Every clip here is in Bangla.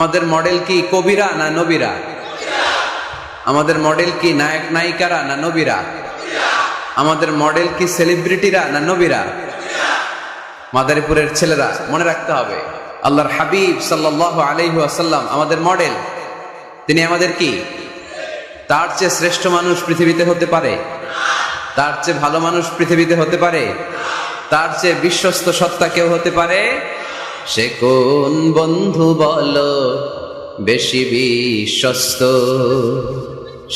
আমাদের মডেল কি কবিরা না নবীরা? আমাদের মডেল কি নায়ক নায়িকারা না নবীরা? আমাদের মডেল কি সেলিব্রিটিরা না নবীরা? মাদারীপুরের ছেলেরা মনে রাখতে হবে, আল্লাহর হাবিব সাল্লাল্লাহু আলাইহি ওয়াসাল্লাম আমাদের মডেল। তিনি আমাদের কি? তার চেয়ে শ্রেষ্ঠ মানুষ পৃথিবীতে হতে পারে? তার চেয়ে ভালো মানুষ পৃথিবীতে হতে পারে? তার চেয়ে বিশ্বস্ত সত্তা কেউ হতে পারে? সে কোন বন্ধু বলো বেশি বিশ্বস্ত?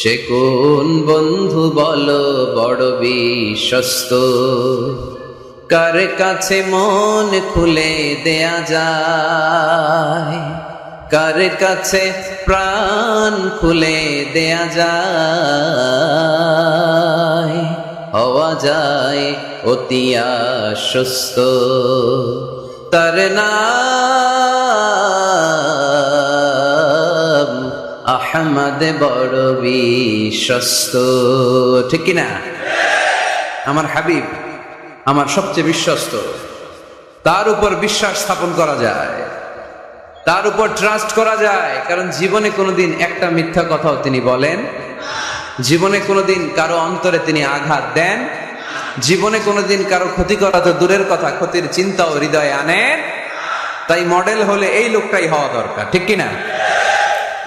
সে কোন বন্ধু বলো বড় বিশ্বস্ত? কার কাছে মন খুলে দেয়া যায়? কার কাছে প্রাণ খুলে দেয়া যায়? হওয়া যায় অতি আশ্বস্ত। তার নাম আহমদ বড় বিশ্বস্ত। ঠিক কিনা? আমার হাবিব আমার সবচেয়ে বিশ্বস্ত। তার উপর বিশ্বাস স্থাপন করা যায়, তার উপর ট্রাস্ট করা যায়, কারণ জীবনে কোনোদিন একটা মিথ্যা কথাও তিনি বলেন, জীবনে কোনোদিন কারো অন্তরে তিনি আঘাত দেন, জীবনে কোনোদিন কারো ক্ষতি করা তো দূরের কথা, ক্ষতির চিন্তাও হৃদয়ে আনেন। তাই মডেল হলে এই লোকটাই হওয়া দরকার। ঠিক কিনা?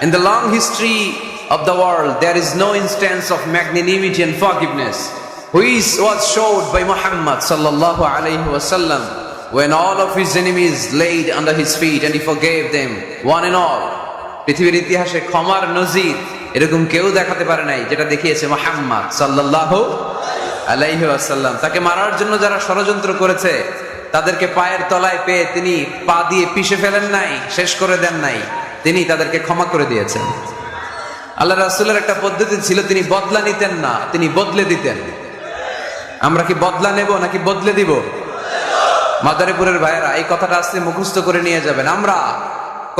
In the long history of the world, there is no instance of magnanimity and forgiveness which was showed by Muhammad sallallahu alayhi wasallam when all of his enemies laid under his feet and he forgave them one and all. পৃথিবীর ইতিহাসে ক্ষমার নজির এরকম কেউ দেখাতে পারে নাই যেটা দেখিয়েছে মুহাম্মদ সাল্লাল্লাহু আলাইহি ওয়াসাল্লাম। তাকে মারার জন্য যারা ষড়যন্ত্র করেছে তাদেরকে পায়ের তলায় পেয়ে তিনি পা দিয়ে পিষে ফেলেন নাই, শেষ করে দেন নাই, তিনি তাদেরকে ক্ষমা করে দিয়েছেন। আল্লাহ রাসূলের একটা পদ্ধতি ছিল, তিনি বদলা নিতেন না, তিনি বদলে দিতেন। আমরা কি বদলা নেব নাকি বদলে দিব? মাদারীপুরের ভাইয়েরা এই কথাটা আজকে মুখস্থ করে নিয়ে যাবেন। আমরা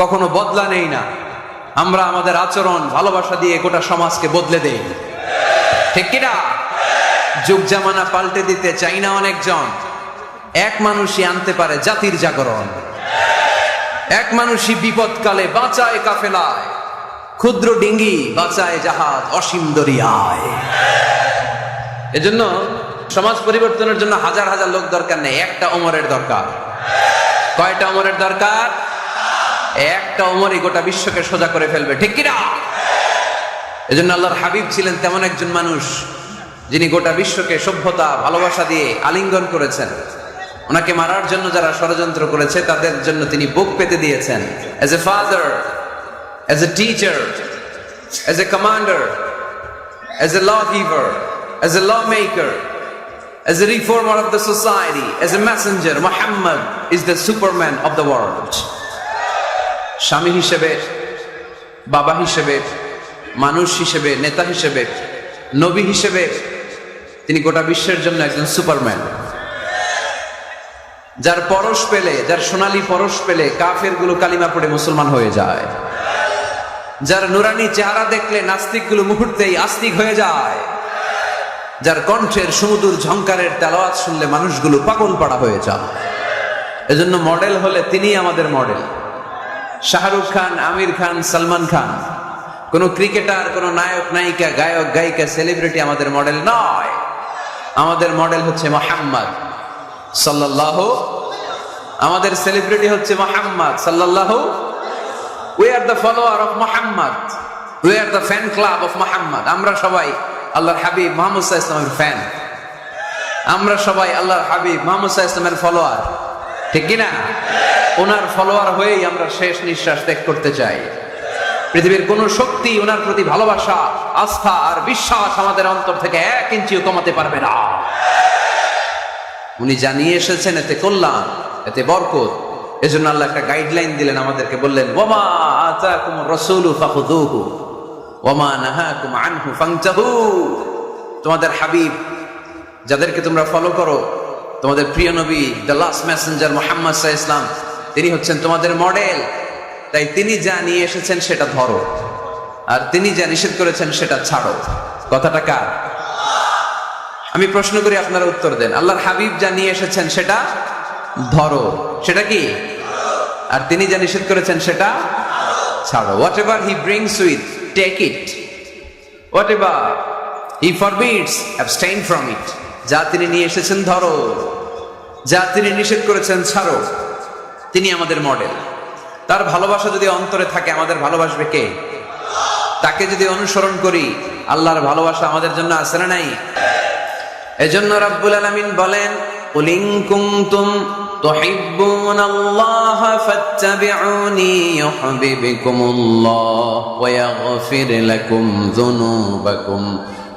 কখনো বদলা নেই না, আমরা আমাদের আচরণ ভালোবাসা দিয়ে গোটা সমাজকে বদলে দেই। ঠিক কিনা? যুগ জামানা পাল্টে দিতে চাই না অনেকজন। এক মানুষই আনতে পারে জাতির জাগরণ, এক মানুষই বিপদকালে বাঁচায় কাফেলায়, ক্ষুদ্র ডিঙ্গি বাঁচায় জাহাজ অসীম দরিয়ায়। এজন্য সমাজ পরিবর্তনের জন্য হাজার হাজার লোক দরকার নেই, একটা ওমরের দরকার। কয়টা ওমরের দরকার? একটা ওমরই গোটা বিশ্বকে সোজা করে ফেলবে। ঠিক কিনা? এজন্য আল্লাহর হাবিব ছিলেন তেমন একজন মানুষ যিনি গোটা বিশ্বকে সভ্যতা ভালোবাসা দিয়ে আলিঙ্গন করেছেন। ওনাকে মারার জন্য যারা ষড়যন্ত্র করেছে তাদের জন্য তিনি বুক পেতে দিয়েছেন। As a father, as a teacher, as a commander, as a lawgiver, as a lawmaker, as a reformer of the society, as a messenger, Muhammad is the superman of the world. স্বামী হিসেবে, বাবা হিসেবে, মানুষ হিসেবে, নেতা হিসেবে, নবী হিসেবে তিনি গোটা বিশ্বের জন্য একজন সুপারম্যান। যার পরশ পেলে, যার সোনালী পরশ পেলে কাফের গুলো কালিমা পড়ে মুসলমান হয়ে যায়। যার নুরানি চেহারা দেখলে নাস্তিক গুলো মুহূর্তেই আস্তিক হয়ে যায়। যার কণ্ঠের সুমধুর ঝংকারের তেলাওয়াত শুনলে মানুষগুলো পাগল পাড়া হয়ে যায়। এজন্য মডেল হলে তিনি আমাদের মডেল। শাহরুখ খান, আমির খান, সালমান খান, কোন ক্রিকেটার, কোন নায়ক নায়িকা, গায়ক গায়িকা, সেলিব্রিটি আমাদের মডেল নয়। আমাদের মডেল হচ্ছে মুহাম্মদ সাল্লাল্লাহু। আমাদের সেলিব্রিটি হচ্ছে মুহাম্মদ সাল্লাল্লাহু। We are the follower of Muhammad. We are the fan club of Muhammad. আমরা সবাই আল্লাহর হাবিব মুহাম্মদ সাল্লাল্লাহু আলাইহি ওয়াসাল্লামের ফ্যান। আমরা সবাই আল্লাহর হাবিব মুহাম্মদ সাল্লাল্লাহু আলাইহি ওয়াসাল্লামের ফলোয়ার। ঠিক কি না? ওনার ফলোয়ার হয়েই আমরা শেষ নিঃশ্বাস ত্যাগ করতে চাই। পৃথিবীর কোন শক্তি ওনার প্রতি ভালোবাসা, আস্থা আর বিশ্বাস আমাদের অন্তর থেকে 1 ইঞ্চিও কমাতে পারবে না। উনি জানিয়ে এসেছেন এতে কল্যাণ, এতে বরকত। এজন্য আল্লাহ একটা গাইডলাইন দিলেন আমাদেরকে, বললেন ওয়ামা আতাকুমুর রাসূলু ফাখুযুহু ওয়ামা নাহাকুম আনহু ফান্তাহু। তোমাদের হাবিব যাদেরকে তোমরা ফলো করো, তোমাদের প্রিয় নবী, দ্য লাস্ট মেসেঞ্জার মুহাম্মদ সাল্লাল্লাহু আলাইহি ওয়াসাল্লাম, তিনি হচ্ছেন তোমাদের মডেল। তাই তিনি যা নিয়ে এসেছেন সেটা ধরো, আর তিনি যা নিষেধ করেছেন সেটা ছাড়ো। কথাটা কার? আমি প্রশ্ন করি, আপনারা উত্তর দেন। আল্লাহর হাবিব যা নিয়ে এসেছেন সেটা ধরো, সেটা কি? আর তিনি যা নিষেধ করেছেন সেটা ছাড়ো। Whatever he brings with, take it. Whatever he forbids, abstain from it. যা তিনি নিয়ে এসেছেন ধরো, যা তিনি নিষেধ করেছেন ছাড়ো। তিনি আমাদের মডেল। তার ভালোবাসা যদি অন্তরে থাকে, আমাদের ভালোবাসবে কে? তাকে যদি অনুসরণ করি, আল্লাহর ভালোবাসা আমাদের জন্য আছে না নাই? এজন্য রাব্বুল আলামিন বলেন, কুল ইন কুনতুম তুহিব্বুনাল্লাহ ফাত্তাবিউনি ইউহিব্বুকুমুল্লাহ ওয়া ইয়াগফির লাকুম যুনুবাকুম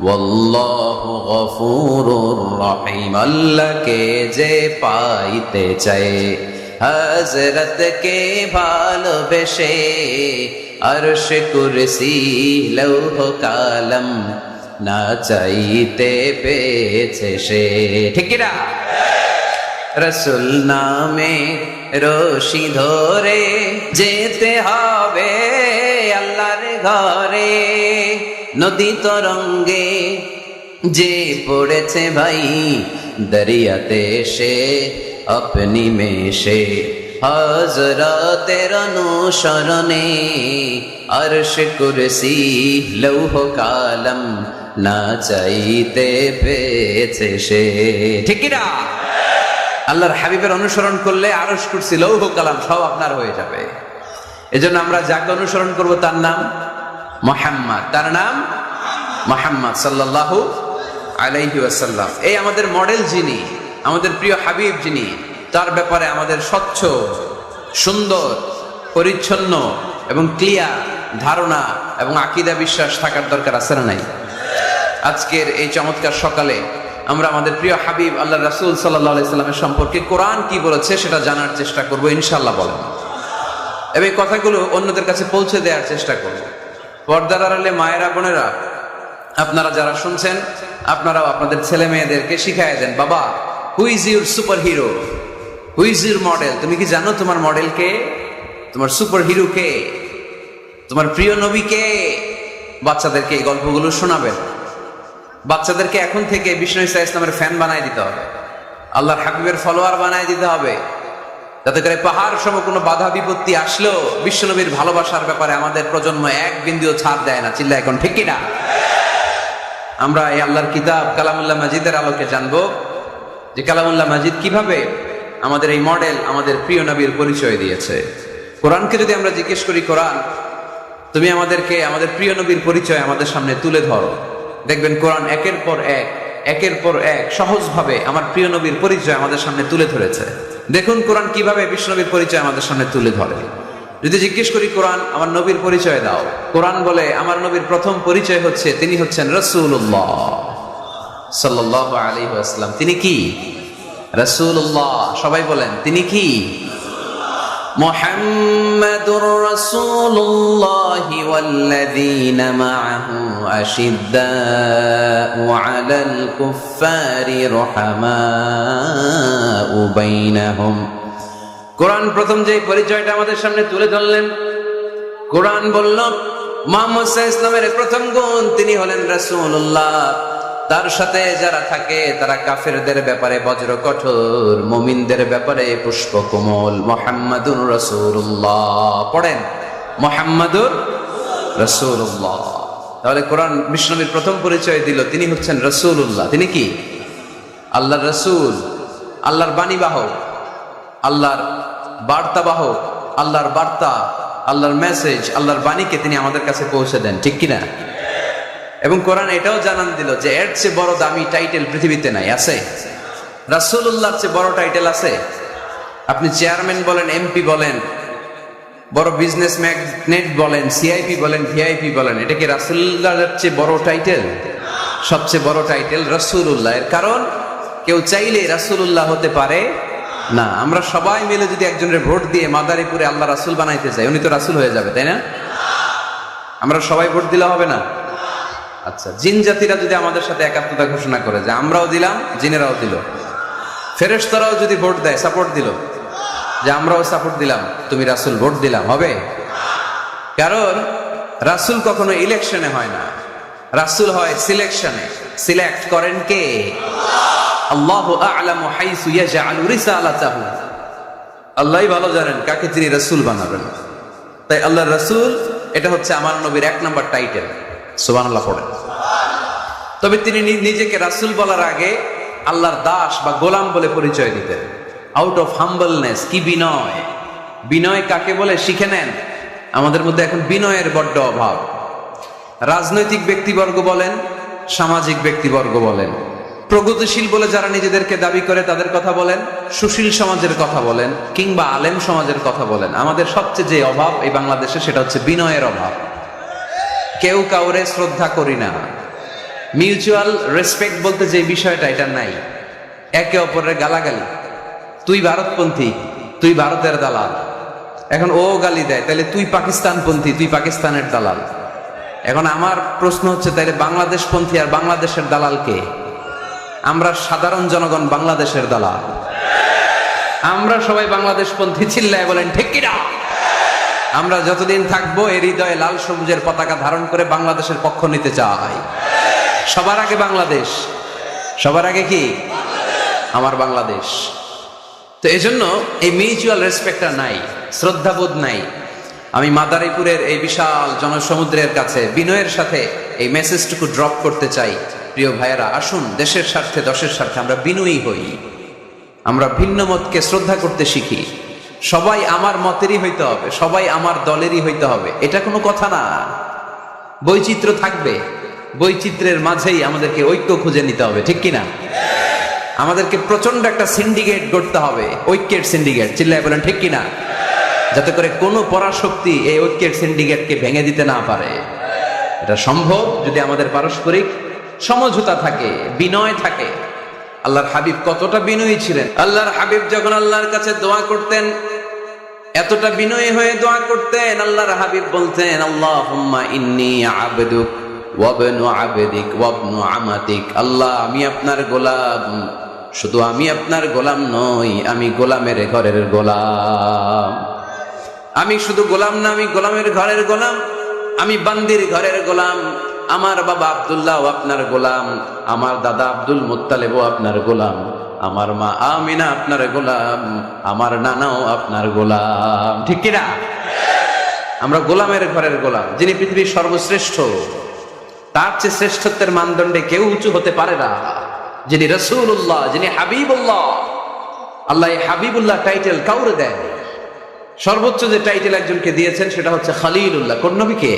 ওয়াল্লাহু গফুরুর রহিম। আল্লাহকে যে পাইতে চায়, হযরতকে ভালোবেসে আরশ কুরসি লৌহ কালাম না চাইতে পেয়েছে সে। ঠিক কি না? রাসূল নামে রশি ধরে যেতে হবে আল্লাহর ঘরে। নদী তরঙ্গে যে পড়েছে ভাই দরিয়াতে সে আপনি মেশে, হযরতের অনুসরণে আরশ কুরসি লৌহ কালাম না চাইতে পেয়েছে সে। ঠিক কি না? আল্লাহর হাবিবের অনুসরণ করলে আরশ কুরসি লৌহ কালাম সব আপনার হয়ে যাবে। এজন্য আমরা যাকে অনুসরণ করব তার নাম মুহাম্মদ, তার নাম মুহাম্মদ সাল্লাল্লাহু আলাইহি ওয়াসাল্লাম। এই আমাদের মডেল যিনি, আমাদের প্রিয় হাবিব যিনি, তার ব্যাপারে আমাদের স্বচ্ছ, সুন্দর, পরিচ্ছন্ন এবং ক্লিয়ার ধারণা এবং আকীদা বিশ্বাস থাকার দরকার আছে না নাই? আজকের এই চমৎকার সকালে আমরা আমাদের প্রিয় হাবিব আল্লাহ রাসূল সাল্লাল্লাহু আলাইহি সাল্লামের সম্পর্কে কোরআন কি বলেছে সেটা জানার চেষ্টা করব ইনশাআল্লাহ। বলেন, এবং এই কথাগুলো অন্যদের কাছে পৌঁছে দেওয়ার চেষ্টা করব। পর্দার আড়ালে মায়েরা, বোনেরা, আপনারা যারা শুনছেন, আপনারাও আপনাদের ছেলে মেয়েদেরকে শিখায় দেন, বাবা, who is your super hero, who is your model? তুমি কি জানো তোমার মডেল কে? তোমার সুপার হিরো কে? তোমার প্রিয় নবী কে? বাচ্চাদেরকে এই গল্পগুলো শোনাবেন। বাচ্চাদেরকে এখন থেকে বিষ্ণু ঈসা ইসলামের ফ্যান বানায় দিতে হবে, আল্লাহর হাবিবের ফলোয়ার বানায় দিতে হবে, যাতে করে পাহাড় সম কোনো বাধা বিপত্তি আসলেও বিশ্বনবীর ভালোবাসার ব্যাপারে আমাদের প্রজন্ম এক বিন্দুও ছাড় দেয় না। চিল্লা এখন ঠিক কিনা? আমরা এই আল্লাহর কিতাব কালামুল্লাহ মাজিদের আলোকে জানবো যে কালামুল্লাহ মাজিদ কিভাবে আমাদের এই মডেল, আমাদের প্রিয় নবীর পরিচয় দিয়েছে। কোরআনকে যদি আমরা জিজ্ঞেস করি, কোরআন তুমি আমাদেরকে আমাদের প্রিয় নবীর পরিচয় আমাদের সামনে তুলে ধরো, দেখবেন কোরআন একের পর এক সহজভাবে আমার প্রিয় নবীর পরিচয় আমাদের সামনে তুলে ধরেছে। দেখুন কোরআন কিভাবে বিশ্বনবীর পরিচয় আমাদের সামনে তুলে ধরে। যদি জিজ্ঞেস করি, কোরআন আমার নবীর পরিচয় দাও, কোরআন বলে আমার নবীর প্রথম পরিচয় হচ্ছে তিনি হচ্ছেন রাসূলুল্লাহ সাল্লাল্লাহু আলাইহি ওয়াসাল্লাম। তিনি কি? রাসূলুল্লাহ। সবাই বলেন, তিনি কি? মুহাম্মাদুর রাসূলুল্লাহ ওয়াল্লাযীনা মাআহু আশিদ্দাউ আলাল কুফফারি রুহামাউ বাইনাহুম। কোরআন প্রথম যে পরিচয়টা আমাদের সামনে তুলে ধরলেন, কোরআন বলল মুহাম্মদ সাল্লাল্লাহু আলাইহি ওয়াসাল্লামের প্রথম গুণ তিনি হলেন রাসূলুল্লাহ। তার সাথে যারা থাকে তারা কাফেরদের ব্যাপারে বজ্র কঠোর, মুমিনদের ব্যাপারে পুষ্প কোমল। মুহাম্মাদুর রাসূলুল্লাহ। পড়েন, মুহাম্মাদুর রাসূলুল্লাহ। তাহলে কোরআন বিশ্বনবীর প্রথম পরিচয় দিল, তিনি হচ্ছেন রাসূলুল্লাহ। তিনি কি? আল্লাহর রাসূল, আল্লাহর বাণীবাহক, আল্লাহর বার্তাবাহক, আল্লাহর বার্তা, আল্লাহর মেসেজ, আল্লাহর বাণীকে তিনি আমাদের কাছে পৌঁছে দেন। ঠিক কিনা? এবং কোরআন এটাও জানান দিল যে এর চেয়ে বড় দামি টাইটেল পৃথিবীতে নাই। আছে? রাসূলুল্লাহর চেয়ে বড় টাইটেল আছে? আপনি চেয়ারম্যান বলেন, এমপি বলেন, বড় বিজনেস ম্যাগনেট বলেন, সিআইপি বলেন, ভিআইপি বলেন, এটা কি রাসূলুল্লাহর চেয়ে বড় টাইটেল? সবচেয়ে বড় টাইটেল রাসূলুল্লাহ। এর কারণ কেউ চাইলে রাসূলুল্লাহ হতে পারে না। আমরা সবাই মিলে যদি একজনের ভোট দিয়ে মাদারীপুরে আল্লাহ রাসূল বানাইতে চাই, উনি তো রাসূল হয়ে যাবে, তাই না? আমরা সবাই ভোট দিলে হবে না? আচ্ছা, জিন জাতিরা যদি আমাদের সাথে একাত্মতা ঘোষণা করে যে আমরাও দিলাম, জিনেরাও দিল, ফেরেশতারাও যদি ভোট দেয়, সাপোর্ট দিল যে আমরাও সাপোর্ট দিলাম, তুমি রাসূল, ভোট দিলাম, হবে? কারণ রাসূল কখনো ইলেকশনে হয় না, রাসূল হয় সিলেকশনে। সিলেক্ট করেন কে? আল্লাহু আ'লামু হাইসু ইয়াজআলু রিসালাতাহু। আল্লাহই ভালো জানেন কাকে তিনি রাসূল বানাবেন। তাই আল্লাহর রাসূল এটা হচ্ছে আমার নবীর 1 নাম্বার টাইটেল। সুবহানাল্লাহ পড়েন। তবে তিনি নিজেকে রাসূল বলার আগে আল্লাহর দাস বা গোলাম বলে পরিচয় দিতেন। আউট অফ হাম্বলনেস, কি বিনয়! বিনয় কাকে বলে শিখে নেন। আমাদের মধ্যে এখন বিনয়ের বড্ড অভাব। রাজনৈতিক ব্যক্তিবর্গ বলেন, সামাজিক ব্যক্তিবর্গ বলেন, প্রগতিশীল বলে যারা নিজেদেরকে দাবি করে তাদের কথা বলেন, সুশীল সমাজের কথা বলেন, কিংবা আলেম সমাজের কথা বলেন, আমাদের সবচেয়ে যে অভাব এই বাংলাদেশে সেটা হচ্ছে বিনয়ের অভাব। কেউ কাউরে শ্রদ্ধা করি না। মিউচুয়াল রেসপেক্ট বলতে যে বিষয়টা, এটা নাই। একে অপরের গালাগালি, তুই ভারতপন্থী, তুই ভারতের দালাল। এখন ও গালি দেয়, তাহলে তুই পাকিস্তানপন্থী, তুই পাকিস্তানের দালাল। এখন আমার প্রশ্ন হচ্ছে, তাহলে বাংলাদেশপন্থী আর বাংলাদেশের দালাল কে? আমরা সাধারণ জনগণ বাংলাদেশের দালাল। আমরা সবাই বাংলাদেশপন্থী, চিল্লায় বলেন ঠিক কিনা? আমরা যতদিন থাকবো এর হৃদয়ে লাল সবুজের পতাকা ধারণ করে বাংলাদেশের পক্ষ নিতে চাই। সবার আগে বাংলাদেশ, সবার আগে কি? আমার বাংলাদেশ। তো এজন্য এই মিউচুয়াল রেসপেক্টটা নাই, শ্রদ্ধাবোধ নাই। আমি মাদারীপুরের এই বিশাল জনসমুদ্রের কাছে বিনয়ের সাথে এই মেসেজটুকু ড্রপ করতে চাই। প্রিয় ভাইয়েরা, আসুন দেশের স্বার্থে, দশের স্বার্থে আমরা বিনয়ী হই। আমরা ভিন্ন মতকে শ্রদ্ধা করতে শিখি। সবাই আমার মতেরই হইতে হবে, সবাই আমার দলেরই হইতে হবে, এটা কোনো কথা না। বৈচিত্র্য থাকবে, বৈচিত্র্যের মাঝেই আমাদেরকে ঐক্য খুঁজে নিতে হবে, ঠিক কিনা? আমাদেরকে প্রচন্ড একটা সিন্ডিকেট গড়তে হবে, ঐক্যের সিন্ডিকেট। চিল্লায় বলেন ঠিক কিনা? যাতে করে কোনো পরাশক্তি এই ঐক্যের সিন্ডিকেটকে ভেঙে দিতে না পারে। এটা সম্ভব যদি আমাদের পারস্পরিক সমঝোতা থাকে, বিনয় থাকে। আল্লাহর হাবিব কতটা বিনয়ী ছিলেন। আল্লাহর হাবিব যখন আল্লাহর কাছে দোয়া করতেন, এতটা বিনয়ী হয়ে দোয়া করতেন, আল্লাহর হাবিব বলতেন, আল্লাহুম্মা ইন্নী আবদুক ওয়া ইবনু আবদিক ওয়া ইবনু আমাতিক। আল্লাহ, আমি আপনার গোলাম, শুধু আমি আপনার গোলাম নই, আমি গোলামের ঘরের গোলাম। আমি শুধু গোলাম না, আমি গোলামের ঘরের গোলাম, আমি বান্দির ঘরের গোলাম। আমার বাবা আব্দুল্লাহ আপনার গোলাম, আমার দাদা আব্দুল মুত্তালিবও আপনার গোলাম, আমার মা আমিনা আপনার গোলাম, আমার নানাও আপনার গোলাম, ঠিক কিনা? আমরা গোলামের ঘরের গোলাম। যিনি পৃথিবীর সর্বশ্রেষ্ঠ, তার চেয়ে শ্রেষ্ঠত্বের মানদণ্ডে কেউ উঁচু হতে পারে না। যিনি রাসূলুল্লাহ, যিনি হাবিবুল্লাহ। আল্লাহ এই হাবিবুল্লাহ টাইটেল কাউরে দেয়। সর্বোচ্চ যে টাইটেল একজনকে দিয়েছেন সেটা হচ্ছে খলিলুল্লাহ। কোন নবীকে?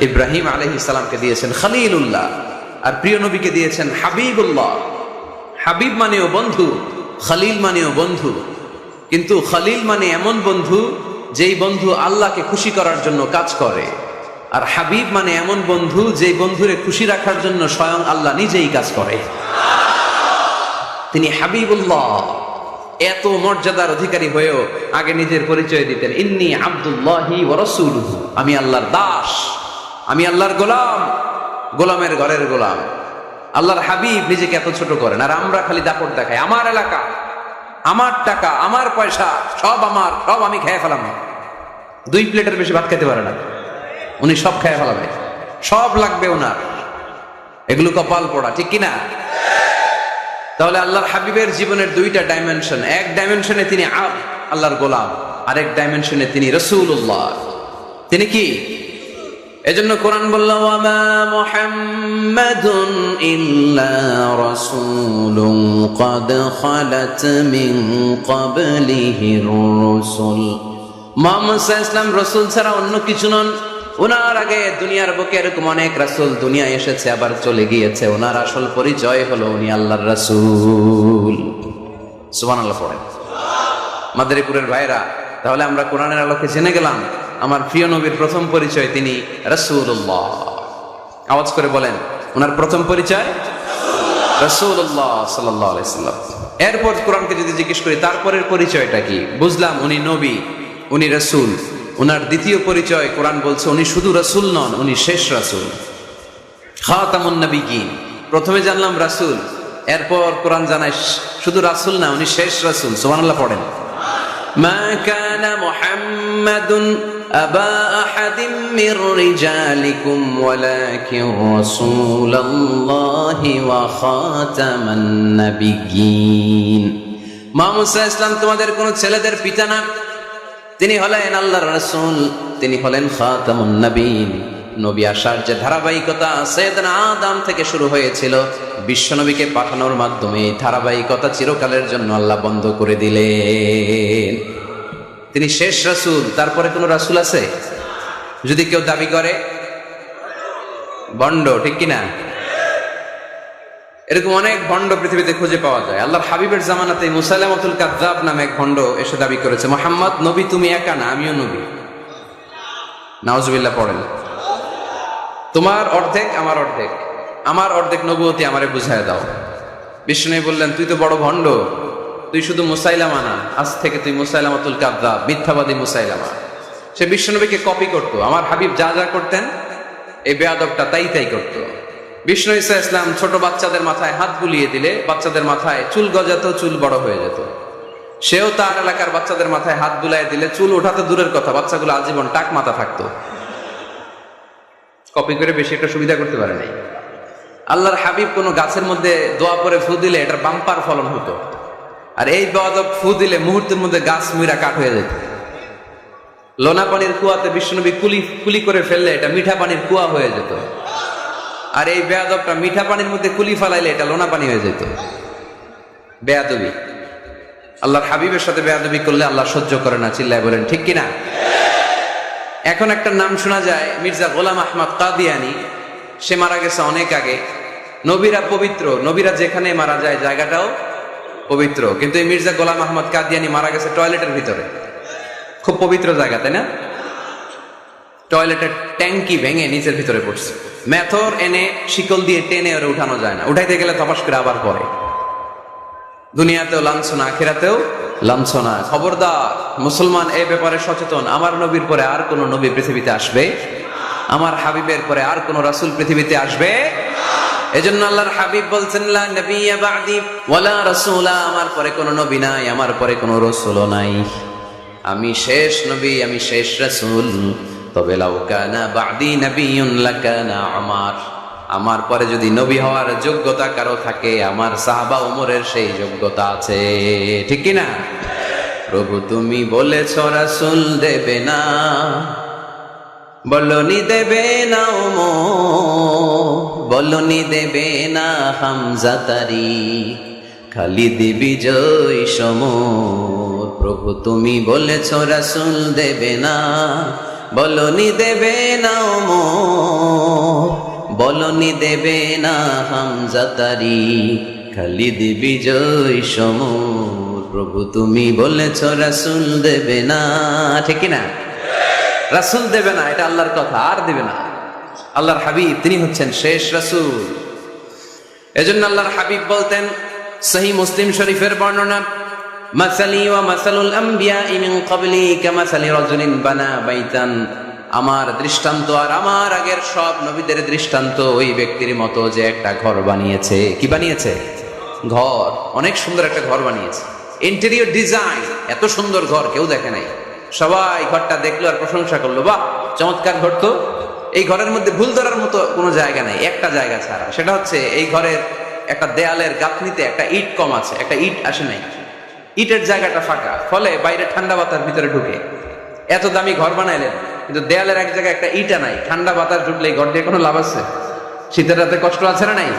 ইব্রাহিম আলাইহিস সালামকে দিয়েছেন খলিলুল্লাহ, আর প্রিয় নবীকে দিয়েছেন হাবিবুল্লাহ। হাবিব মানেও বন্ধু, খলিল মানেও বন্ধু। কিন্তু খলিল মানে এমন বন্ধু যেই বন্ধু আল্লাহকে খুশি করার জন্য কাজ করে, আর হাবিব মানে এমন বন্ধু যেই বন্ধুরে খুশি রাখার জন্য স্বয়ং আল্লাহ নিজেই কাজ করে। তিনি হাবিবুল্লাহ। এত মর্যাদার অধিকারী হয়েও আগে নিজের পরিচয় দিতেন, ইন্নী আব্দুল্লাহি ওয়া রাসূলুহু। আমি আল্লাহর দাস, আমি আল্লাহর গোলাম, গোলামের ঘরের গোলাম। আল্লাহর হাবিব নিজেকে এত ছোট করেন, আর আমরা খালি দাপট দেখাই। আমার এলাকা, আমার টাকা, আমার পয়সা, সব আমার, সব আমি খেয়ে ফেলাম। 2 প্লেটের বেশি ভাত খেতে পারে না উনি, সব খেয়ে ফেলাবে, সব লাগবে ওনার। এগুলো কপাল পড়া, ঠিক কিনা? তাহলে আল্লাহর হাবিবের জীবনের 2টা ডাইমেনশন। এক ডাইমেনশনে তিনি আল্লাহর গোলাম, আরেক ডাইমেনশনে তিনি রাসূলুল্লাহ। তিনি কি? এজন্য কোরআন বলল, ওয়ামা মুহাম্মাদুন ইল্লা রাসূলুন ক্বাদ খালাত মিন ক্বাবলিহির রাসূল। মুহাম্মদ সাল্লাল্লাহু আলাইহি ওয়াসাল্লাম রাসূল ছাড়া অন্য কিছু নন। ওনার আগে দুনিয়ার বুকে এরকম অনেক রাসূল দুনিয়ায় এসেছে, আবার চলে গিয়েছে। ওনার আসল পরিচয় হলো উনি আল্লাহর রাসূল। সুবহানাল্লাহ পড়েন। মাদারীপুরের ভাইরা, তাহলে আমরা কোরআনের আলোকে জেনে গেলাম আমার প্রিয় নবীর প্রথম পরিচয় তিনি রাসূলুল্লাহ। আওয়াজ করে বলেন, ওনার প্রথম পরিচয় রাসূলুল্লাহ সাল্লাল্লাহু আলাইহি সাল্লাম। এরপর কোরআনকে যদি জিজ্ঞেস করি তারপরের পরিচয়টা কি, বুঝলাম উনি নবী, উনি রাসূল। ওনার দ্বিতীয় পরিচয় কোরআন বলছে উনি শুধু রাসূল নন, উনি শেষ রাসূল, খাতামুন নবিয়্যিন। প্রথমে জানলাম রাসূল, এরপর কোরআন জানায় শুধু রাসূল না, উনি শেষ রাসূল। সুবহানাল্লাহ পড়েন। মা কানা মুহাম্মাদুন আবা আহাদিম মির রিজালিকুম ওয়ালাকিন রাসূলুল্লাহি ওয়া খাতামান নবিয়্যিন। মুহাম্মদ সাল্লাল্লাহু আলাইহি ওয়াসাল্লাম তোমাদের কোন ছেলেদের পিতা না, তিনি হলেন আল্লাহর রাসূল, তিনি হলেন খাতামুন নবীন। নবী আসার যে ধারাবাহিকতা সাইয়েদনা আদম থেকে শুরু হয়েছিল, বিশ্বনবীকে পাঠানোর মাধ্যমে এই ধারাবাহিকতা চিরকালের জন্য আল্লাহ বন্ধ করে দিলেন। তিনি শেষ রাসূল, তারপরে কোনো রাসূল আছে? যদি কেউ দাবি করে ভণ্ড, ঠিক কিনা? এরকম অনেক ভণ্ড পৃথিবীতে খুঁজে পাওয়া যায়। আল্লাহর হাবিবের জামানাতে মুসাইলামাতুল কাযযাব নামে এক ভণ্ড এসে দাবি করেছে, মুহাম্মদ নবী তুমি একা না, আমিও নবী। নাউজুবিল্লাহ পড়েন। তোমার অর্ধেক আমার অর্ধেক, আমার অর্ধেক নবুয়তি আমারে বুঝায় দাও। বিষ্ণু বললেন, তুই তো বড় ভণ্ড, তুই শুধু মুসাইলামা না, আজ থেকে তুই মুসাইলামাতুল কাযযাব, মিথ্যাবাদী মুসাইলামা। সে বিশ্বনবীকে কপি করতো। আমার হাবিব যা যা করতেন এই বেয়াদবটা তাই তাই করতো। বিষ্ণু ঈসা ইসলাম ছোট বাচ্চাদের মাথায় হাত বুলিয়ে দিলে বাচ্চাদের মাথায় চুল গজাতো, চুল বড় হয়ে যেত। সেও তার এলাকার বাচ্চাদের মাথায় হাত বুলাই দিলে চুল ওঠাতে দূরের কথা, বাচ্চাগুলো আজীবন টাক মাথা থাকতো। কপি করে বেশি একটা সুবিধা করতে পারে নাই। আল্লাহর হাবিব কোনো গাছের মধ্যে দোয়া করে ফু দিলে এটার বাম্পার ফলন হতো, আর এই বেয়াদব ফু দিলে মুহূর্তের মধ্যে গাছ মুইরা কাঠ হয়ে যেত। লোনা পানির কুয়াতে বিশ্বনবী কুলি করে ফেললে এটা মিঠা পানির কুয়া হয়ে যেত, আর এই বেয়াদবটা মিঠা পানির মধ্যে কুলি ফালাইলে এটা লোনা পানি হয়ে যেত। বেয়াদবি। আল্লাহর হাবিবের সাথে বেয়াদবি করলে আল্লাহ সহ্য করে না, চিল্লায় বলেন ঠিক কিনা? এখন একটা নাম শোনা যায়, মির্জা গোলাম আহমদ কাদিয়ানি। সে মারা গেছে অনেক আগে। নবীরা পবিত্র, নবীরা যেখানে মারা যায় জায়গাটাও পবিত্র, কিন্তু এই মির্জা গোলাম আহমদ কাদিয়ানি মারা গেছে টয়লেটের ভিতরে। খুব পবিত্র জায়গা, তাই না? টয়লেটের ট্যাঙ্কি ভেঙে নিচের ভিতরে পড়ছে। মেথর এনে শিকল দিয়ে টেনে ওরে উঠানো যায় না, উঠাইতে গেলে তপাস করে আবার পড়ে। দুনিয়াতেও লাঞ্ছনা, আখিরাতেও লাঞ্ছনা। খবরদার মুসলমান এই ব্যাপারে সচেতন। আমার নবীর পরে আর কোন নবী পৃথিবীতে আসবে? আমার হাবিবের পরে আর কোন রাসূল পৃথিবীতে আসবে? এজন্য আল্লাহর হাবিব বলছেন, লা নবিয়্যা বা'দি ওয়ালা রাসূলা, আমার পরে কোন নবী নাই, আমার পরে কোন রাসূলও নাই। আমি শেষ নবী, আমি শেষ রাসূল। তবে লাউ কানা বা'দি নাবিয়্যুন লাকানা উমর, আমার পরে যদি নবী হওয়ার যোগ্যতা কারো থাকে, আমার সাহাবা ওমরের সেই যোগ্যতা আছে, ঠিক কি না? প্রভু তুমি বলেছ রাসূল দেবে না, বলনি দেবে না ওমর, বলনি দেবে না হামজা তারিক, খালিদ বিজয় সমর। প্রভু তুমি বলেছ রাসূল দেবে না, বলনি দেবে না ওমর, বলনি দেবে না হামজা তারিক, খালিদ বিজয় সমর। প্রভু তুমি বলেছ রাসূল দেবে না, ঠিক না? রাসূল দেবে না, এটা আল্লাহর কথা, আর দেবে না। আল্লাহর হাবিব তিনি হচ্ছেন শেষ রাসূল। এজন্য আল্লাহর হাবিব বলতেন, সহিহ মুসলিম শরীফের বর্ণনা, মাসালি ওয়া মাসালুল আমবিয়াই মিন ক্বাবলি কামাসালি রাজুলিন বানা বাইতান, আমার দৃষ্টান্ত আর আমার আগের সব নবীদের দৃষ্টান্ত ওই ব্যক্তির মতো যে একটা ঘর বানিয়েছে। কি বানিয়েছে? ঘর। অনেক সুন্দর একটা ঘর বানিয়েছে। ইন্টেরিয়র ডিজাইন, এত সুন্দর ঘর কেউ দেখে নাই। সবাই ঘরটা দেখলো আর প্রশংসা করলো, বাহ চমৎকার ঘর তো। এই ঘরের মধ্যে ভুল ধরার মতো কোনো জায়গা নেই, একটা জায়গা ছাড়া, সেটা হচ্ছে এই ঘরের একটা দেয়ালের গাঁথনিতে একটা ইট কম আছে, একটা ইট আসে নাই, ইটের জায়গাটা ফাঁকা, ফলে বাইরে ঠান্ডা বাতাস ভিতরে ঢুকে। এত দামি ঘর বানাইলেন কিন্তু দেয়ালের এক জায়গায় একটা ইটা নাই, ঠান্ডা বাতাস ঢুকলে ঘর দিয়ে কোনো লাভ আছে? শীতের রাতে কষ্ট আছে না নাই?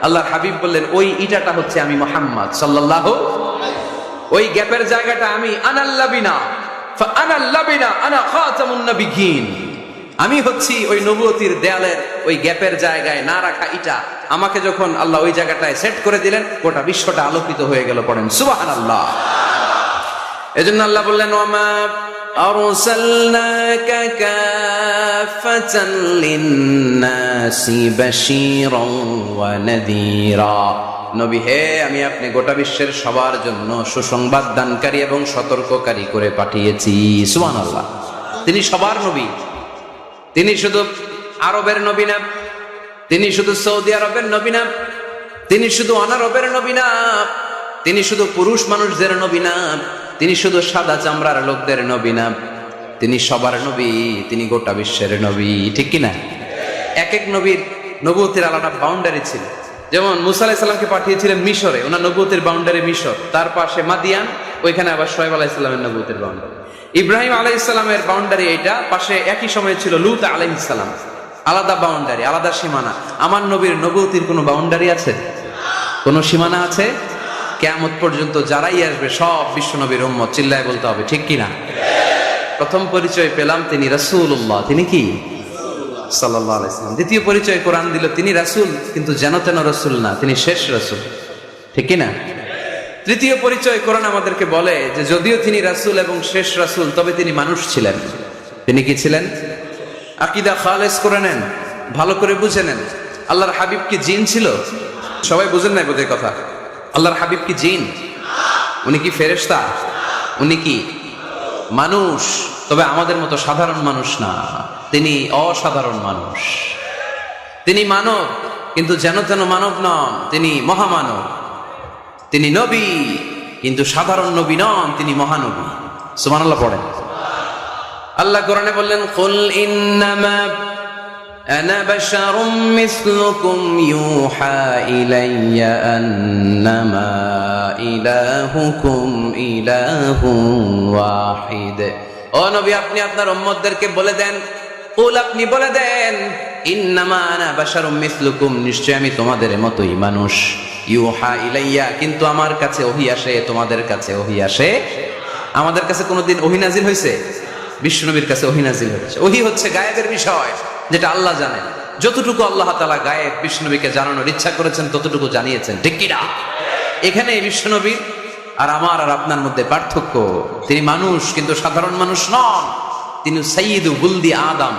আল্লাহর হাবিব বললেন, ওই ইটাটা হচ্ছে আমি মুহাম্মদ সাল্লাল্লাহু, ওই গ্যাপের জায়গাটা আমি, আনাল্লাবিনা ফাআনাল্লাবিনা আনা খাতামুন নবিয়্যিন, আমি হচ্ছি ওই নবুয়তির দেয়ালের ওই গ্যাপের জায়গায় না রাখা ইটা। আমাকে যখন আল্লাহ ওই জায়গাটায় সেট করে দিলেন, গোটা বিশ্বটা আলোকিত হয়ে গেল। পড়েন সুবহানাল্লাহ। এজন্য আল্লাহ বললেন, ওয়ামা আরসালনাকা কাফাতান লিন্নাসি বাশীরান ওয়া নাযীরা, নবী হে আমি আপনি গোটা বিশ্বের সবার জন্য সুসংবাদ দানকারী এবং সতর্ককারী করে পাঠিয়েছি। সুবহানাল্লাহ। তিনি সবার নবী। তিনি শুধু আরবের নবী না, তিনি শুধু সৌদি আরবের নবী না, তিনি শুধু অনারবের নবী না, তিনি শুধু পুরুষ মানুষদের নবী না, তিনি শুধু সাদা চামড়ার লোকদের নবী না, তিনি সবার নবী, তিনি গোটা বিশ্বের নবী, ঠিক কিনা? এক এক নবীর নবুয়তের আলাদা বাউন্ডারি ছিল। যেমন মুসা আলাইহিস সালামকে পাঠিয়েছিলেন মিশরে, ওনার নবুয়তের বাউন্ডারি মিশর, তার পাশে মাদিয়ান, ওইখানে আবার শুআয়ব আলাইহিস সালামের নবুয়তের বাউন্ডারি। ইব্রাহিম আলাইহিস সালামের বাউন্ডারি এটা, পাশে একই সময়ে ছিল লূত আলাইহিস সালাম, আলাদা বাউন্ডারি, আলাদা সীমানা। আমার নবীর নবুয়তির কোনো বাউন্ডারি আছে? কোনো সীমানা আছে? কিয়ামত পর্যন্ত যারাই আসবে সব বিশ্ব নবীর উম্মত, চিল্লায় বলতে হবে ঠিক কিনা? প্রথম পরিচয় পেলাম তিনি রাসূলুল্লাহ, তিনি কি সাল্লাল্লাহু আলাইহি ওয়াসাল্লাম। দ্বিতীয় পরিচয় কোরআন দিল তিনি রাসূল, কিন্তু যেন তেন রাসূল না, তিনি শেষ রাসূল, ঠিক কিনা? তৃতীয় পরিচয় কোরআন আমাদেরকে বলে যে যদিও তিনি রাসূল এবং শেষ রাসূল, তবে তিনি মানুষ ছিলেন। তিনি কি ছিলেন? আকীদা খালেস করে নেন, ভালো করে বুঝে নেন। আল্লাহর হাবিব কি জিন ছিল? সবাই বুঝেন নাই বোধহয় কথা। আল্লাহর হাবিব কি জিন? উনি কি ফেরেশতা? উনি কি মানুষ? তবে আমাদের মতো সাধারণ মানুষ না, তিনি অসাধারণ মানুষ। তিনি মানব, কিন্তু যেন তেন মানব নন, তিনি মহামানব। তিনি নবী, কিন্তু সাধারণ নবী নন, তিনি মহানবী। সুবহানাল্লাহ পড়েন। আল্লাহ কোরআনে বললেন, কুল ইন্নামা আনা বাশারুম মিসলুকুম ইউহা ইলাইয়া আন্নামা ইলাহুকুম ইলাহুন ওয়াহিদ। ও নবী, আপনি আপনার উম্মতদেরকে বলে দেন, কুল, আপনি বলে দেন, ইন্নামা আনা বাশারুম মিসলুকুম, নিশ্চয় আমি তোমাদের মতোই মানুষ। ইউহা ইলাইয়া, কিন্তু আমার কাছে ওহী আসে, তোমাদের কাছে ওহী আসে। আমাদের কাছে কোনোদিন ওহী নাজিল হয়েছে? বিশ্বনবীর কাছে ওহী নাজিল হয়েছে। ওহী হচ্ছে গায়েবের বিষয়, যেটা আল্লাহ জানেন। যতটুকু আল্লাহ তাআলা গায়েব বিশ্বনবীকে জানানোর ইচ্ছা করেছেন ততটুকু জানিয়েছেন, ঠিক কি না? এখানে বিশ্বনবীর আর আমার আর আপনার মধ্যে পার্থক্য, তিনি মানুষ কিন্তু সাধারণ মানুষ নন। তিনি সাইয়্যিদু বুলদি আদম,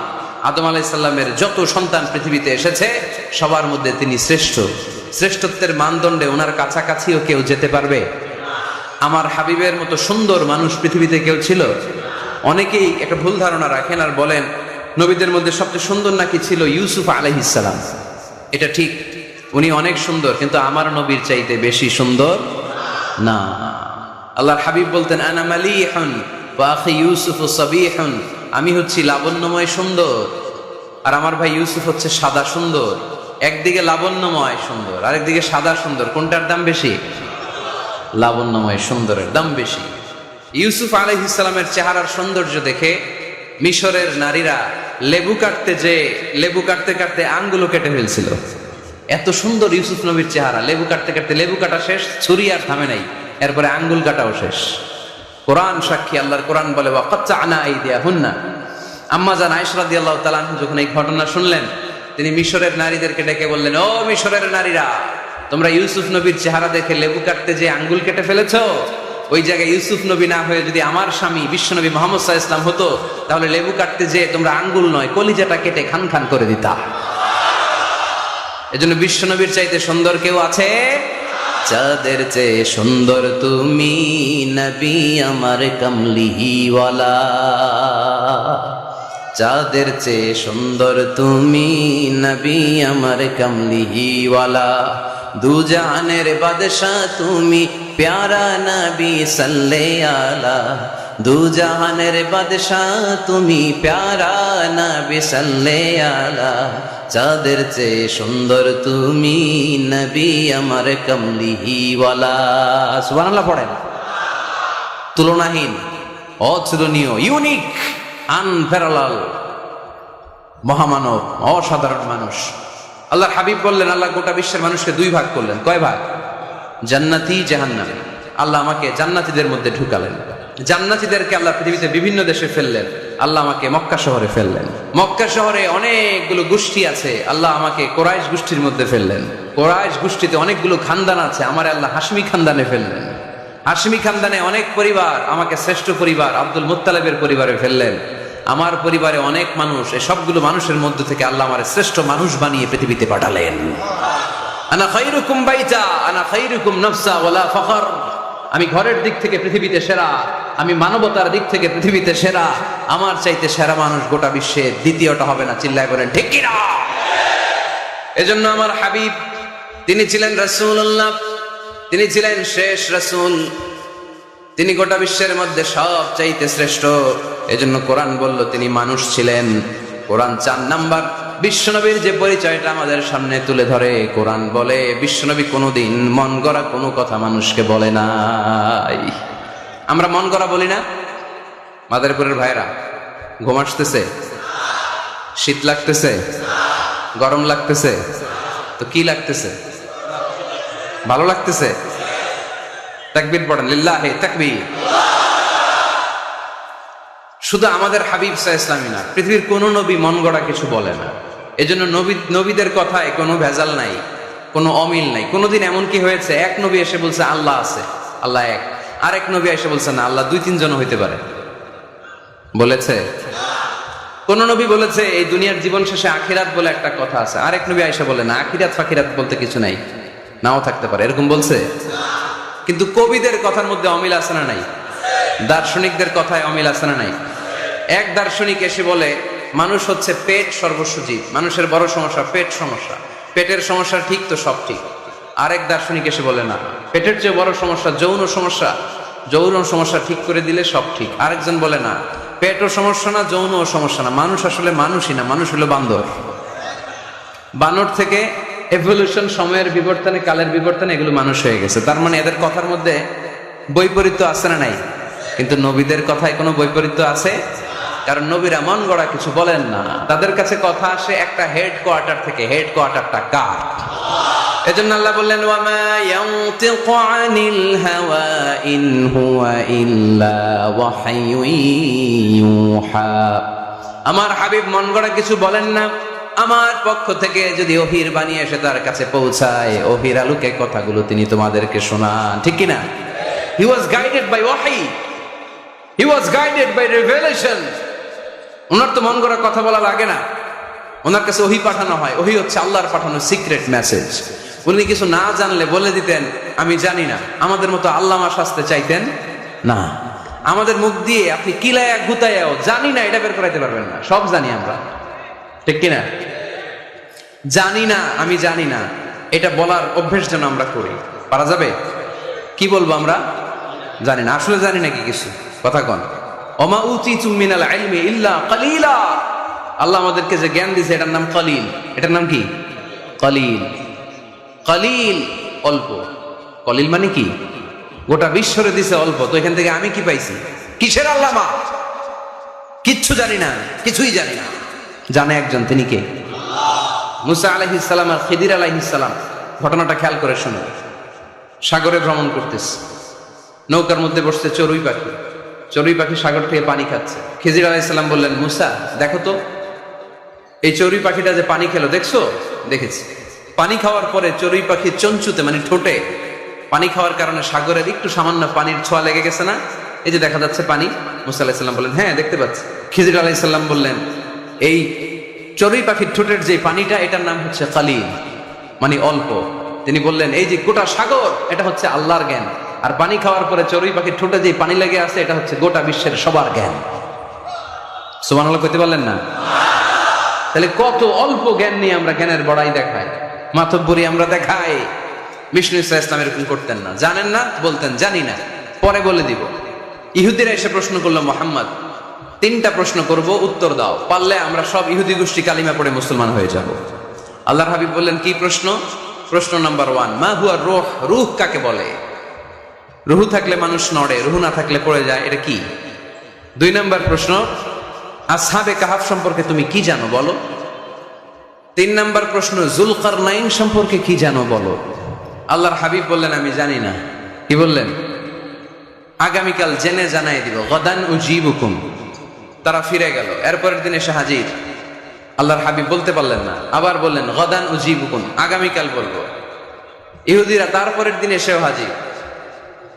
আদম আলাইহিস সালামের যত সন্তান পৃথিবীতে এসেছে সবার মধ্যে তিনি শ্রেষ্ঠ। শ্রেষ্ঠত্বের মানদণ্ডে ওনার কাছাকাছিও কেউ যেতে পারবে? আমার হাবিবের মতো সুন্দর মানুষ পৃথিবীতে কেউ ছিল? অনেকেই একটা ভুল ধারণা রাখেন আর বলেন নবীদের মধ্যে সবচেয়ে সুন্দর নাকি ছিল ইউসুফ আলাইহিস সালাম। এটা ঠিক, উনি অনেক সুন্দর, কিন্তু আমার নবীর চাইতে বেশি সুন্দর না। আল্লাহর হাবিব বলতেন, আনা মালিহুন ওয়া আখি ইউসুফ সাবিহুন, আমি হচ্ছি লাবণ্যময় সুন্দর, আর আমার ভাই ইউসুফ হচ্ছে সাদা সুন্দর। একদিকে লাবণ্যময় সুন্দর, আরেকদিকে সাদা সুন্দর, কোনটার দাম বেশি? লাবণ্যময় সুন্দরের দাম বেশি। ইউসুফ আলাইহিস সালামের চেহারার সৌন্দর্য দেখে মিশরের নারীরা লেবু কাটতে কাটতে আঙ্গুলও কেটে ফেলছিল। এত সুন্দর ইউসুফ নবীর চেহারা, লেবু কাটতে কাটতে লেবু কাটা শেষ, ছুরি আর থামে নাই, এরপরে আঙ্গুল কাটাও শেষ। কোরআন সাক্ষী, আল্লাহর কোরআন বলে, ওয়া কাত্তা'না আইদিয়াহুন্না। আম্মা জান আয়েশা রাদিয়াল্লাহু তাআলা আনহা যখন এই ঘটনা শুনলেন, তিনি মিশরের নারীদেরকে ডেকে বললেন, ও মিশরের নারীরা, তোমরা ইউসুফ নবীর চেহারা দেখে লেবু কাটতে যে আঙ্গুল কেটে ফেলেছো, ওই জায়গায় ইউসুফ নবী না হয়ে যদি আমার স্বামী বিশ্বনবী মুহাম্মদ সাল্লাল্লাহু আলাইহি ওয়াসাল্লাম হতো, তাহলে লেবু কাটতে যে তোমরা আঙ্গুল নয় কলিজাটা কেটে খান খান করে দিতা। এজন্য বিশ্বনবীর চাইতে সুন্দর কেউ আছে? যাদের চেয়ে সুন্দর তুমি নবী আমার কামলিওয়ালা, যাদের চেয়ে সুন্দর তুমি নবী আমার কামলিওয়ালা, দু জাহানের বাদশা তুমি প্যারা নবী সাল্লে আলা, দু জাহানের বাদশা তুমি প্যারা নবী সাল্লে আলা, যাদের চেয়ে সুন্দর তুমি নবী আমার কামলিওয়ালা। সুবহানাল্লাহ পড়েন। তুলনাহীন, অতুলনীয়, ইউনিক, আনপ্যারালাল, মহামানব, অসাধারণ মানুষ। আল্লাহর হাবিব বললেন, আল্লাহ গোটা বিশ্বের মানুষকে দুই ভাগ করলেন। কয় ভাগ? জান্নাতি, জাহান্নামী। আল্লাহ আমাকে জান্নাতীদের মধ্যে ঢুকালেন। জান্নাতীদেরকে আল্লাহ পৃথিবীতে বিভিন্ন দেশে ফেললেন, আল্লাহ আমাকে মক্কা শহরে ফেললেন। মক্কা শহরে অনেকগুলো গোষ্ঠী আছে, আল্লাহ আমাকে কোরাইশ গোষ্ঠীর মধ্যে ফেললেন। কোরাইশ গোষ্ঠীতে অনেকগুলো খানদান আছে, আমার আল্লাহ হাশমি খানদানে ফেললেন। হাশমি খানদানে অনেক পরিবার, আমাকে শ্রেষ্ঠ পরিবার আব্দুল মুত্তালিবের পরিবারে ফেললেন। আমার পরিবারে অনেক মানুষ, এই সবগুলো মানুষের মধ্যে থেকে আল্লাহ আমার শ্রেষ্ঠ মানুষ বানিয়ে পৃথিবীতে পাঠালেন। আনা খায়রুকুম বাইতা আনা খায়রুকুম নাফসা ওয়ালা ফখর, আমি ঘরের দিক থেকে পৃথিবীতে সেরা, আমি মানবতার দিক থেকে পৃথিবীতে সেরা, আমার চাইতে সেরা মানুষ গোটা বিশ্বে দ্বিতীয়টা হবে না। চিল্লায় বলেন ঠিক কি না? এজন্য আমার হাবিব, তিনি ছিলেন রাসূলুল্লাহ, তিনি ছিলেন শেষ রাসূল, তিনি গোটা বিশ্বের মধ্যে সব চাইতে শ্রেষ্ঠ। এজন্য কোরআন বলল তিনি মানুষ ছিলেন। কোরআন 4 নাম্বার বিশ্বনবীর যে পরিচয়টা আমাদের সামনে তুলে ধরে, কোরআন বলে বিশ্বনবী কোনোদিন মন গড়া কোনো কথা মানুষকে বলে নাই। আমরা মন গড়া বলি না? মাদারীপুরের ভাইরা, ঘুম আসতেছে? শীত লাগতেছে? গরম লাগতেছে? তো কি লাগতেছে? ভালো লাগতেছে? তাকবীর পড়েন, লিল্লাহি তাকবীর। শুধু আমাদের হাবিব সাল্লাল্লাহু আলাইহি ওয়াসাল্লাম না, পৃথিবীর কোন নবী মন গড়া কিছু বলে না। এজন্য নবীদের কথায় কোনো ভেজাল নাই, কোনো অমিল নাই। কোনোদিন এমন কি হয়েছে এক নবী এসে বলছে আল্লাহ আছে, আল্লাহ এক, আরেক নবী এসে বলছে না আল্লাহ দুই তিনজন হইতে পারে? বলেছে? কোন নবী বলেছে এই দুনিয়ার জীবন শেষে আখিরাত বলে একটা কথা আছে, আরেক নবী আয়েশা বলে না আখিরাত ফাকিরাত বলতে কিছু নাই, নাও থাকতে পারে, এরকম বলছে? কিন্তু কবিদের কথার মধ্যে অমিল আছে না নাই? দার্শনিকদের কথায় অমিল আছে না নাই? এক দার্শনিক এসে বলে মানুষ হচ্ছে পেট সর্বস্ব জীব, মানুষের বড় সমস্যা পেট সমস্যা, পেটের সমস্যা ঠিক তো সব ঠিক। আরেক দার্শনিক এসে বলে না, পেটের চেয়ে বড় সমস্যা যৌন সমস্যা, যৌন সমস্যা ঠিক করে দিলে সব ঠিক। আরেকজন বলে না, পেটও সমস্যা না, যৌনও সমস্যা না, মানুষ আসলে মানুষই না, মানুষ হলো বান্দর। বানর থেকে এভলিউশন, সময়ের বিবর্তনে, কালের বিবর্তনে এগুলো মানুষ হয়ে গেছে। তার মানে এদের কথার মধ্যে বৈপরীত্য আছে না নাই? কিন্তু নবীদের কথায় কোনো বৈপরীত্য আছে? কারণ নবীরা মন গড়া কিছু বলেন না, তাদের কাছে কথা আসে একটা হেডকোয়ার্টার থেকে। হেডকোয়ার্টারটা কার? এজন্য আল্লাহ বললেন ওয়ামা ইয়ানতিকু আনিল হাওয়া ইন হুয়া ইল্লা ওয়াহয়ুন ইউহা। আমার হাবিব মন গড়া কিছু বলেন না। আমার পক্ষ থেকে যদি ওহির বাণী এসে তার কাছে পৌঁছায়, ওহির আলোকে কথাগুলো তিনি তোমাদেরকে শোনান, ঠিক কি না? He was guided by wahi. He was guided by revelation. ওনার তো মন গড়া কথা বলা লাগে না, ওনার কাছে ওহি পাঠানো হয়। ওহি হচ্ছে আল্লাহর পাঠানো সিক্রেট মেসেজ। উনি কিছু না জানলে বলে দিতেন আমি জানি না। আমাদের মতো আল্লামা শাস্তে চাইতেন না। আমাদের মুখ দিয়ে আপনি কিলায়া গুতায়াও জানি না এটা বের করাইতে পারবেন না। সব জানি আমরা, ঠিক কিনা? জানি না, আমি জানি না, এটা বলার অভ্যেস যেন আমরা করি। পারা যাবে? কি বলবো আমরা? জানি না। আসলে জানি নাকি কিছু? কথা কন। ওমা উতিতুম মিনাল ইলমি ইল্লা কালিলা। আল্লাহ আমাদেরকে যে জ্ঞান দিয়েছে এটার নাম কলিল। এটার নাম কি? কলিল। কলিল অল্প। কলিল মানে কি? গোটা বিশ্বরে দিছে অল্প, তো এখান থেকে আমি কি পাইছি? কিসের আল্লামা? কিচ্ছু জানি না, কিছুই জানি না। জানে একজন, তিনি কে? মুসা আলাইহিস সালাম আর খিদির আলাইহিস সালাম। ঘটনাটা খেয়াল করে শুনুন। সাগরে ভ্রমণ করতেছে, নৌকার মধ্যে বসছে চড়ুই পাখি। চড়ুই পাখি সাগর থেকে পানি খাচ্ছে। খিজির আলাইহিস সালাম বললেন মুসা দেখো তো এই চড়ুই পাখিটা যে পানি খেলো, দেখছো? দেখেছি। পানি খাওয়ার পরে চড়ুই পাখির চঞ্চুতে মানে ঠোঁটে পানি খাওয়ার কারণে সাগরের একটু সামান্য পানির ছোঁয়া লেগে গেছে না? এই যে দেখা যাচ্ছে পানি। মুসা আলাইহিস সালাম বললেন হ্যাঁ দেখতে পাচ্ছি। খিজির আলাইহিস সালাম বললেন এই চড়ুই পাখির ঠোঁটের যে পানিটা, এটার নাম হচ্ছে কালিল, মানে অল্প। তিনি বললেন এই যে গোটা সাগর, এটা হচ্ছে আল্লাহর জ্ঞান, আর পানি খাওয়ার পরে চড়ুই পাখির ঠোঁটে যে পানি লেগে আছে, এটা হচ্ছে গোটা বিশ্বের সবার জ্ঞান। সুবহানাল্লাহ কইতে পারলেন না? তাহলে কত অল্প জ্ঞান নিয়ে আমরা জ্ঞানের বড়াই দেখাই, মাতব্বরি আমরা দেখাই। বিষ্ণু ইসলাম এরকম করতেন না। জানেন না বলতেন জানি না, পরে বলে দিব। ইহুদিরা এসে প্রশ্ন করলো মুহাম্মদ 3টা প্রশ্ন করব, উত্তর দাও। পারলে আমরা সব ইহুদি গোষ্ঠী কালিমা পড়ে মুসলমান হয়ে যাব। আল্লাহর হাবিব বললেন কি প্রশ্ন? প্রশ্ন নাম্বার 1, মা হুয়া রূহ। রূহ কাকে বলে? রূহ থাকলে মানুষ নড়ে, রূহ না থাকলে পড়ে যায়, এটা কি? 2 নম্বর প্রশ্ন, আসহাবে কাহাফ সম্পর্কে তুমি কি জানো বলো। 3 নম্বর প্রশ্ন, যুলকারনাইন সম্পর্কে কি জানো বলো। আল্লাহর হাবিব বললেন আমি জানি না। কি বললেন? আগামীকাল জেনে জানাই দিব। গদান উজিবুকুম। তারা ফিরে গেল, এরপরের দিন এসে হাজির। আল্লাহর হাবিব বলতে পারলেন না, আবার বললেন গদান উজিবুকুম, আগামীকাল বলবো। ইহুদিরা তারপরের দিন এসেও হাজির।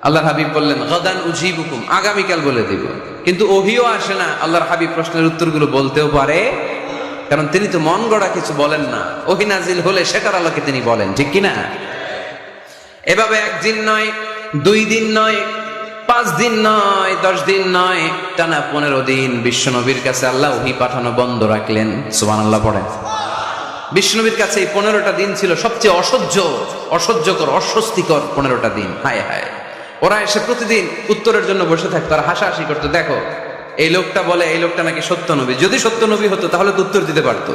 আল্লাহর হাবিব বললেন গদান উজিবুকুম, আগামীকাল বলে দিব। কিন্তু ওহিও আসে না আল্লাহর হাবিব প্রশ্নের উত্তরগুলো বলতেও পারে, কারণ তিনি তো মন গড়া কিছু বলেন না। ওহি নাজিল হলে সেটার আলোকে তিনি বলেন, ঠিক কিনা? এভাবে 1 দিন নয়, 2 দিন নয়, 5 দিন নয়, 10 দিন নয়, টানা 15 দিন বিশ্বনবীর কাছে আল্লাহ ওহী পাঠানো বন্ধ রাখলেন। সুবহানাল্লাহ পড়েন। বিশ্বনবীর কাছে এই 15টা দিন ছিল সবচেয়ে অসহ্যকর, অস্বস্তিকর 15টা দিন। হায় হায়। ওরা এসে প্রতিদিন উত্তরের জন্য বসে থাকতো আর হাসাহাসি করতো, দেখো এই লোকটা বলে এই লোকটা নাকি সত্য নবী। যদি সত্য নবী হতো তাহলে তো উত্তর দিতে পারতো,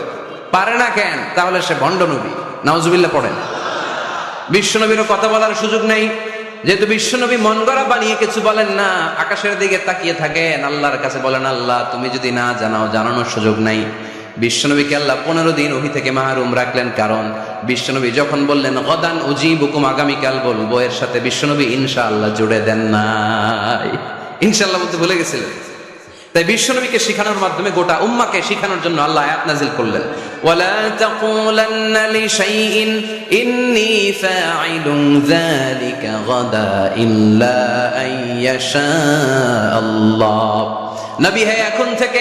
পারে না কেন? তাহলে সে ভণ্ড নবী। নাউজুবিল্লাহ পড়েন। বিশ্বনবীরও কথা বলার সুযোগ নেই, যেহেতু বিশ্বনবী মন গড়া বানিয়ে কিছু বলেন না, আকাশের দিকে তাকিয়ে থাকেন, আল্লাহর কাছে বলেন, আল্লাহ তুমি যদি না জানাও, জানানোর সুযোগ নাই। বিশ্বনবীকে আল্লাহ 15 দিন ওহী থেকে মাহরুম রাখলেন, কারণ বিশ্বনবী যখন বললেন গদান উজিবুকুম, আগামীকাল বলবো, এর সাথে বিশ্বনবী ইনশাআল্লাহ জুড়ে দেন নাই। ইনশাআল্লাহ বলতে ভুলে গেছিলেন। তাই বিশ্বনবীকে শিখানোর মাধ্যমে গোটা উম্মাহকে শিখানোর জন্য আল্লাহ আয়াত নাযিল করলেন, ওয়ালা তাকুলান্না লিশাইইন ইন্নী ফাঈলুন যালিকা গাদা ইল্লা আইয়াশা আল্লাহ। নবী হে, এখন থেকে